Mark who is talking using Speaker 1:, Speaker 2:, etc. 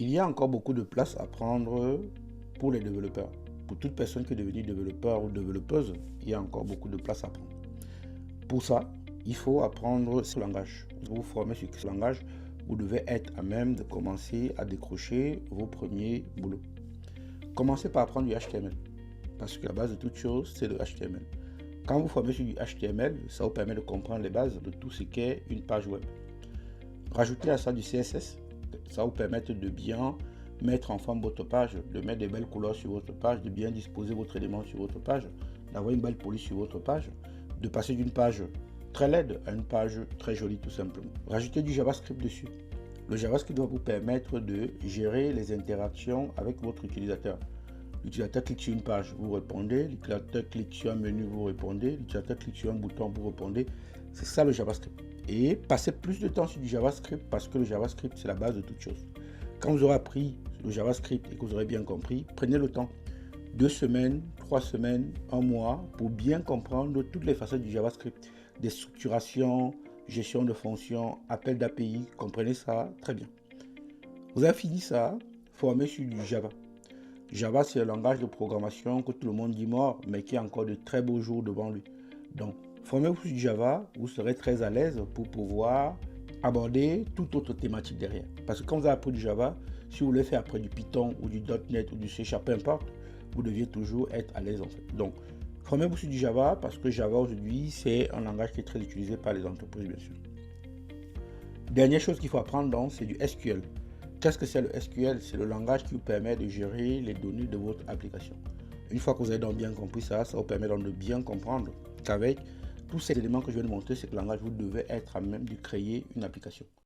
Speaker 1: Il y a encore beaucoup de place à prendre pour les développeurs. Pour toute personne qui est devenue développeur ou développeuse, il y a encore beaucoup de place à prendre. Pour ça, il faut apprendre ce langage. Vous vous formez sur ce langage, vous devez être à même de commencer à décrocher vos premiers boulots. Commencez par apprendre du HTML, parce que la base de toute chose, c'est le HTML. Quand vous formez sur du HTML, ça vous permet de comprendre les bases de tout ce qu'est une page web. Rajoutez à ça du CSS, ça vous permet de bien mettre en forme votre page, de mettre des belles couleurs sur votre page, de bien disposer votre élément sur votre page, d'avoir une belle police sur votre page, de passer d'une page très laide à une page très jolie tout simplement. Rajoutez du JavaScript dessus. Le JavaScript doit vous permettre de gérer les interactions avec votre utilisateur. L'utilisateur clique sur une page, vous répondez. L'utilisateur clique sur un menu, vous répondez. L'utilisateur clique sur un bouton, vous répondez. C'est ça le JavaScript. Et passez plus de temps sur du JavaScript parce que le JavaScript, c'est la base de toute chose. Quand vous aurez appris le JavaScript et que vous aurez bien compris, prenez le temps. 2 semaines, 3 semaines, 1 mois pour bien comprendre toutes les facettes du JavaScript. Des structurations, gestion de fonctions, appel d'API, comprenez ça très bien. Vous avez fini ça, formez sur du Java. Java, c'est un langage de programmation que tout le monde dit mort, mais qui a encore de très beaux jours devant lui. Donc, formez-vous sur du Java, vous serez très à l'aise pour pouvoir aborder toute autre thématique derrière. Parce que quand vous avez appris du Java, si vous voulez faire après du Python ou du .NET ou du C#, peu importe, vous deviez toujours être à l'aise en fait. Donc, formez-vous sur du Java parce que Java aujourd'hui, c'est un langage qui est très utilisé par les entreprises, bien sûr. Dernière chose qu'il faut apprendre donc, c'est du SQL. Qu'est-ce que c'est le SQL? C'est le langage qui vous permet de gérer les données de votre application. Une fois que vous avez donc bien compris ça, ça vous permet donc de bien comprendre qu'avec tous ces éléments que je viens de montrer, c'est que le langage, vous devez être à même de créer une application.